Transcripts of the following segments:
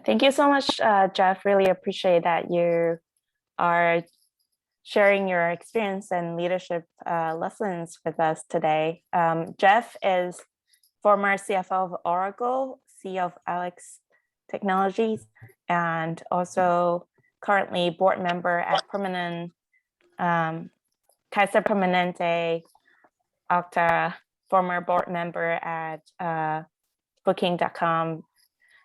Thank you so much, Jeff. Really appreciate that you are sharing your experience and leadership lessons with us today. Jeff is former CFO of Oracle, CEO of Alex Technologies, and also currently board member at Kaiser Permanente, Okta, former board member at Booking.com,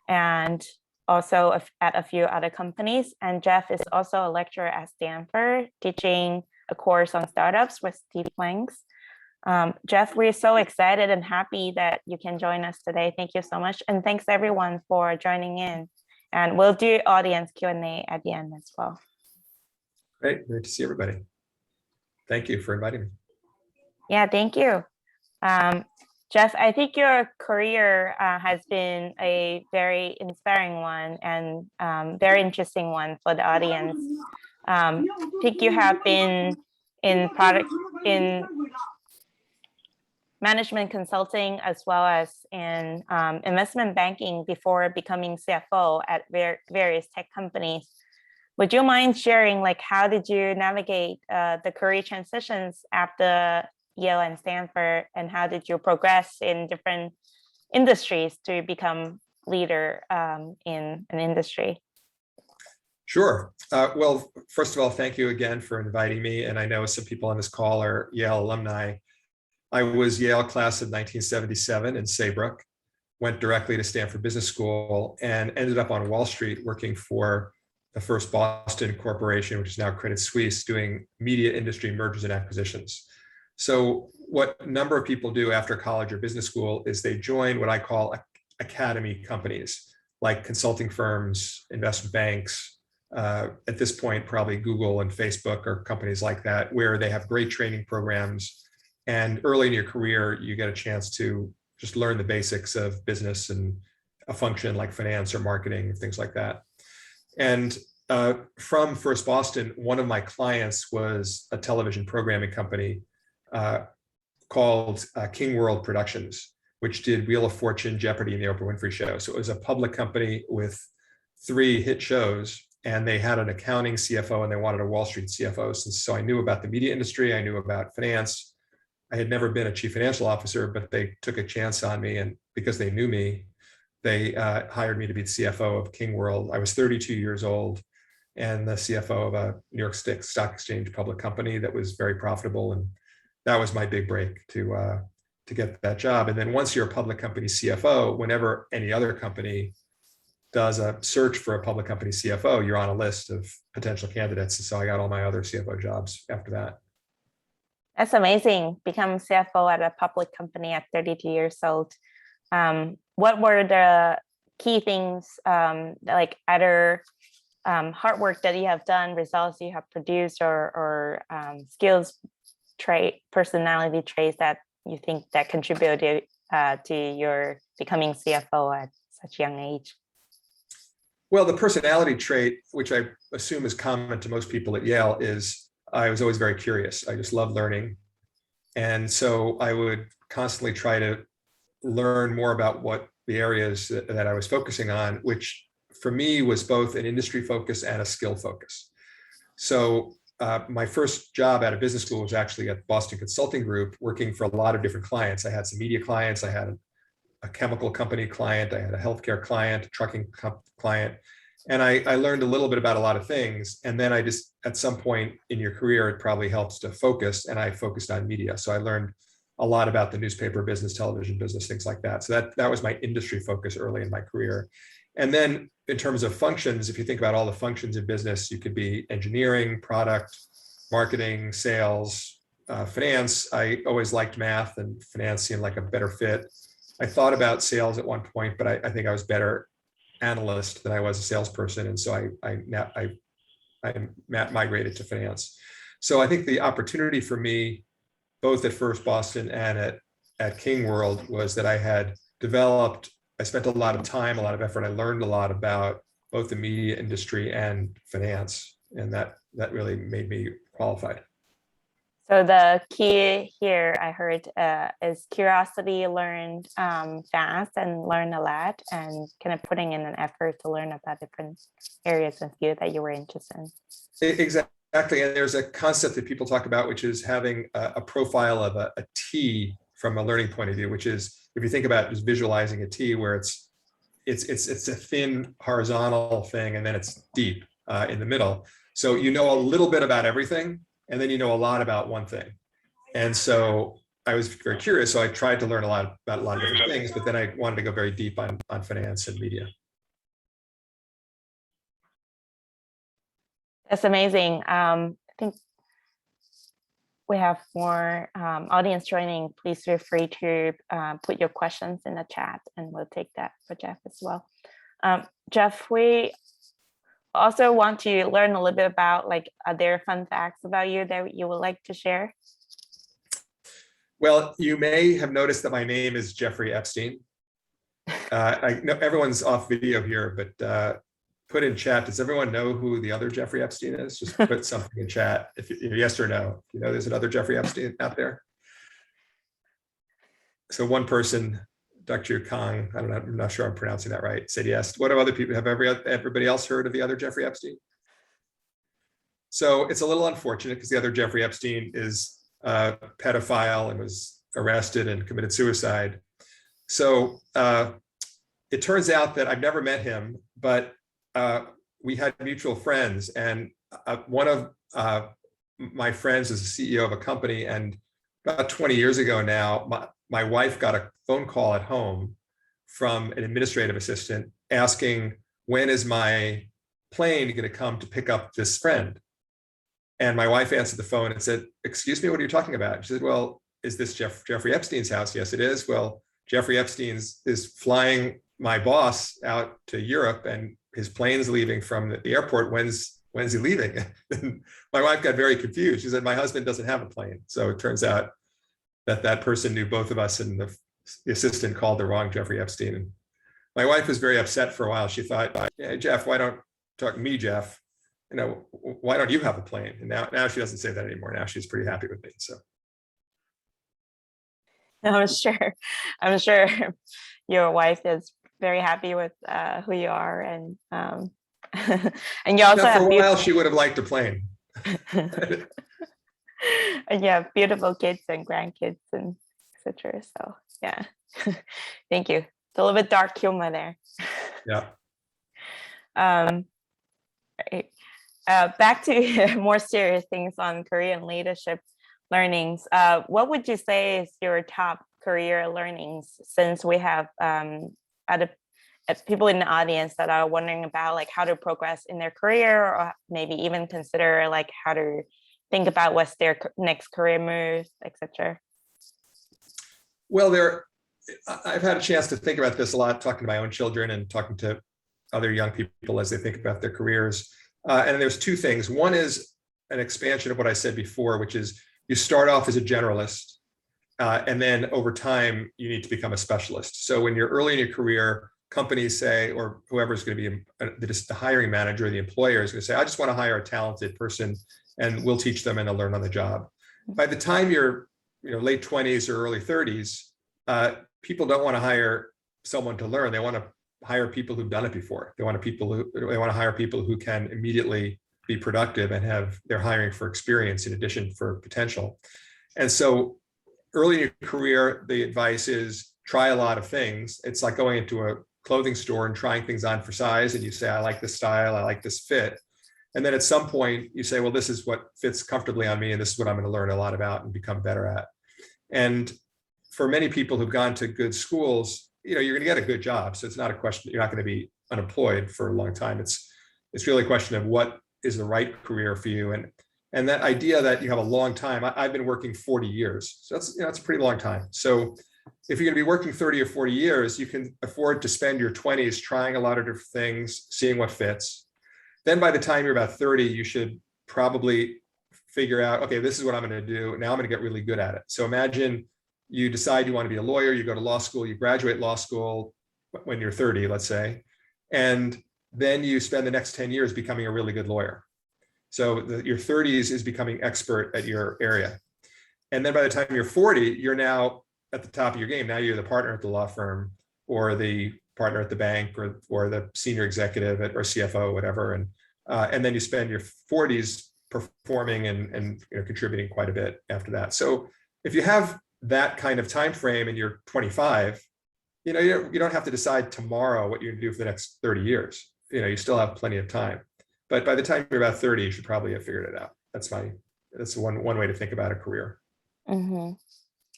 and also at a few other companies. And Jeff is also a lecturer at Stanford, teaching a course on startups with Steve Planks. Jeff, we're so excited and happy that you can join us today. Thank you so much. And thanks everyone for joining in. And we'll do audience Q&A at the end as well. Great to see everybody. Thank you for inviting me. Yeah, thank you. Jeff, I think your career has been a very inspiring one and very interesting one for the audience. I think you have been in management consulting as well as in investment banking before becoming CFO at various tech companies. Would you mind sharing, how did you navigate the career transitions after Yale and Stanford, and how did you progress in different industries to become leader in an industry? Sure. Well, first of all, thank you again for inviting me. And I know some people on this call are Yale alumni. I was Yale class of 1977 in Saybrook, went directly to Stanford Business School, and ended up on Wall Street working for the First Boston Corporation, which is now Credit Suisse, doing media industry mergers and acquisitions. So what a number of people do after college or business school is they join what I call academy companies, like consulting firms, investment banks, at this point, probably Google and Facebook or companies like that, where they have great training programs. And early in your career, you get a chance to just learn the basics of business and a function like finance or marketing, things like that. And from First Boston, one of my clients was a television programming company called King World Productions, which did Wheel of Fortune, Jeopardy, and the Oprah Winfrey Show. So it was a public company with 3 hit shows, and they had an accounting CFO and they wanted a Wall Street CFO. And so I knew about the media industry, I knew about finance. I had never been a chief financial officer, but they took a chance on me, and because they knew me, they hired me to be the CFO of King World. I was 32 years old and the CFO of a New York Stock Exchange public company that was very profitable, and that was my big break to get that job. And then once you're a public company CFO, whenever any other company does a search for a public company CFO, you're on a list of potential candidates. And so I got all my other CFO jobs after that. That's amazing. Become CFO at a public company at 32 years old. What were the key things, like either hard work that you have done, results you have produced, or skills, personality traits that you think that contributed to your becoming CFO at such a young age? Well, the personality trait, which I assume is common to most people at Yale, is I was always very curious. I just loved learning. And so I would constantly try to learn more about what the areas that I was focusing on, which for me was both an industry focus and a skill focus. So my first job out of business school was actually at Boston Consulting Group, working for a lot of different clients. I had some media clients, I had a chemical company client, I had a healthcare client, a trucking client, and I learned a little bit about a lot of things. And then I just, at some point in your career, it probably helps to focus, and I focused on media. So I learned a lot about the newspaper business, television business, things like that. So that was my industry focus early in my career. And then in terms of functions, if you think about all the functions in business, you could be engineering, product, marketing, sales, finance. I always liked math, and finance seemed like a better fit. I thought about sales at one point, but I think I was better analyst than I was a salesperson. And so I migrated to finance. So I think the opportunity for me, both at First Boston and at King World, was that I had developed, I spent a lot of time, a lot of effort. I learned a lot about both the media industry and finance, and that really made me qualified. So the key here I heard is curiosity, learned fast and learn a lot, and kind of putting in an effort to learn about different areas and field that you were interested in. Exactly. And there's a concept that people talk about, which is having a profile of a T from a learning point of view, which is, if you think about just visualizing a T, where it's a thin horizontal thing, and then it's deep in the middle. So you know a little bit about everything, and then you know a lot about one thing. And so I was very curious. So I tried to learn a lot about a lot of different things, but then I wanted to go very deep on finance and media. That's amazing. I think we have more audience joining. Please feel free to put your questions in the chat, and we'll take that for Jeff as well. Jeff, we also want to learn a little bit about, like, are there fun facts about you that you would like to share? Well, you may have noticed that my name is Jeffrey Epstein. I know everyone's off video here, but put in chat, does everyone know who the other Jeffrey Epstein is? Just put something in chat, if yes or no. You know there's another Jeffrey Epstein out there? So one person, Dr. Kong, I don't know, I'm not sure I'm pronouncing that right, said yes. What have other people, have everybody else heard of the other Jeffrey Epstein? So it's a little unfortunate, because the other Jeffrey Epstein is a pedophile and was arrested and committed suicide. So it turns out that I've never met him, but we had mutual friends, and one of my friends is the CEO of a company, and about 20 years ago now, my wife got a phone call at home from an administrative assistant asking, when is my plane going to come to pick up this friend? And my wife answered the phone and said, excuse me, what are you talking about? She said, well, is this Jeffrey Epstein's house? Yes, it is. Well, Jeffrey Epstein is flying my boss out to Europe, and his plane's leaving from the airport. When's he leaving? My wife got very confused. She said, my husband doesn't have a plane. So it turns out that person knew both of us, and the assistant called the wrong Jeffrey Epstein. And my wife was very upset for a while. She thought, hey, Jeff, why don't talk to me, Jeff? You know, why don't you have a plane? And now she doesn't say that anymore. Now she's pretty happy with me. So I'm sure your wife is very happy with who you are, and and you also now, have for a while she would have liked a plane. And you have beautiful kids and grandkids and etc. So yeah, thank you. It's a little bit dark humor there. Yeah. Right. Back to more serious things on career and leadership learnings. What would you say is your top career learnings, since we have other people in the audience that are wondering about, like, how to progress in their career, or maybe even consider, like, how to think about what's their next career move, etc. Well, I've had a chance to think about this a lot, talking to my own children and talking to other young people as they think about their careers. And there's two things. One is an expansion of what I said before, which is you start off as a generalist, and then over time, you need to become a specialist. So when you're early in your career, companies say, or whoever's going to be the hiring manager or the employer is going to say, I just want to hire a talented person, and we'll teach them and they'll learn on the job. By the time you're late 20s or early 30s, people don't want to hire someone to learn. They want to hire people who've done it before. They want to hire people who can immediately be productive and they're hiring for experience in addition for potential. And so early in your career, the advice is try a lot of things. It's like going into a clothing store and trying things on for size, and you say, I like this style, I like this fit. And then at some point you say, well, this is what fits comfortably on me, and this is what I'm going to learn a lot about and become better at. And for many people who've gone to good schools, you're going to get a good job. So it's not a question, you're not going to be unemployed for a long time. It's really a question of what is the right career for you. And that idea that you have a long time, I've been working 40 years. So that's a pretty long time. So if you're going to be working 30 or 40 years, you can afford to spend your 20s trying a lot of different things, seeing what fits. Then by the time you're about 30, you should probably figure out, okay, this is what I'm going to do. Now I'm going to get really good at it. So imagine you decide you want to be a lawyer, you go to law school, you graduate law school when you're 30, let's say, and then you spend the next 10 years becoming a really good lawyer. So your 30s is becoming expert at your area. And then by the time you're 40, you're now at the top of your game. Now you're the partner at the law firm, or the partner at the bank, or the senior executive or CFO, whatever. And then you spend your 40s performing and contributing quite a bit after that. So if you have that kind of time frame and you're 25, you don't have to decide tomorrow what you're going to do for the next 30 years. You still have plenty of time. But by the time you're about 30, you should probably have figured it out. That's one way to think about a career. Mm-hmm.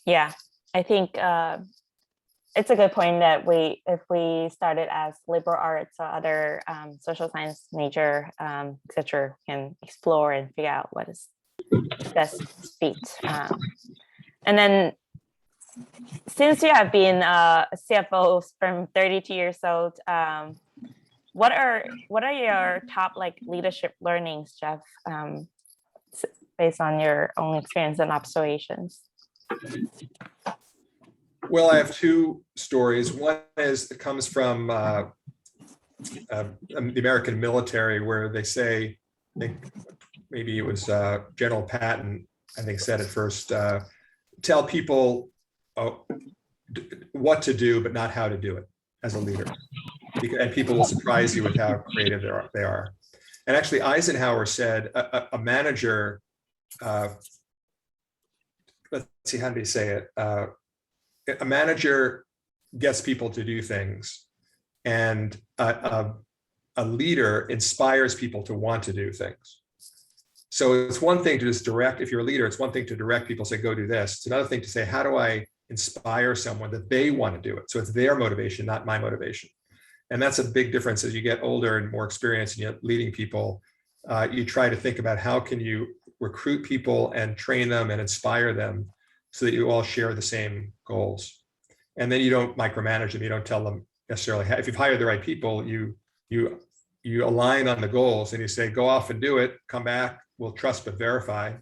Yeah, I think it's a good point that if we started as liberal arts or other social science major, etc., can explore and figure out what is best fit. And then, since you have been a CFO from 32 years old, what are your top leadership learnings, Jeff, based on your own experience and observations? Well, I have two stories. One it comes from the American military, where they say, I think maybe it was General Patton, I think, said it first, tell people what to do, but not how to do it as a leader. And people will surprise you with how creative they are. And actually, Eisenhower said a manager, let's see, how did he say it? A manager gets people to do things, and a leader inspires people to want to do things. So it's one thing to just direct. If you're a leader, it's one thing to direct people, say, go do this. It's another thing to say, how do I inspire someone that they want to do it? So it's their motivation, not my motivation. And that's a big difference. As you get older and more experienced and you're leading people, you try to think about how can you recruit people and train them and inspire them so that you all share the same goals. And then you don't micromanage them. You don't tell them necessarily, if you've hired the right people, you align on the goals and you say, go off and do it, come back, we'll trust but verify.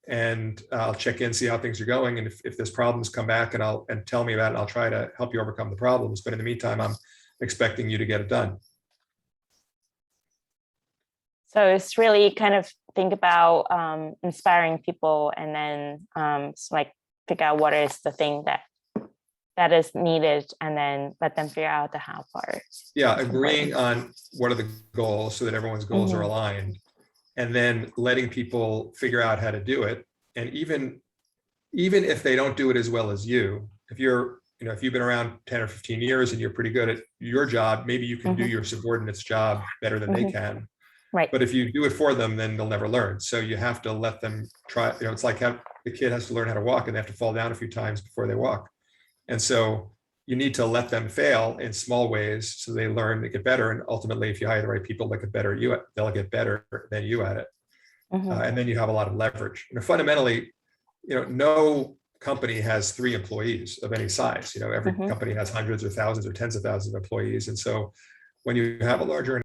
And I'll check in, see how things are going. And if there's problems, come back and tell me about it. And I'll try to help you overcome the problems. But in the meantime, I'm expecting you to get it done. So it's really kind of think about inspiring people, and then figure out what is the thing that is needed, and then let them figure out the how part. Yeah, agreeing on what are the goals so that everyone's goals are aligned, and then letting people figure out how to do it. And even if they don't do it as well as you, if you've been around 10 or 15 years and you're pretty good at your job, maybe you can do your subordinate's job better than they can. Right. But if you do it for them, then they'll never learn. So you have to let them try. It's like the kid has to learn how to walk, and they have to fall down a few times before they walk. And so you need to let them fail in small ways so they learn to get better. And ultimately, if you hire the right people that get better at you, they'll get better than you at it. And then you have a lot of leverage. Fundamentally, no company has 3 employees of any size. Every company has hundreds or thousands or tens of thousands of employees. And so when you have a larger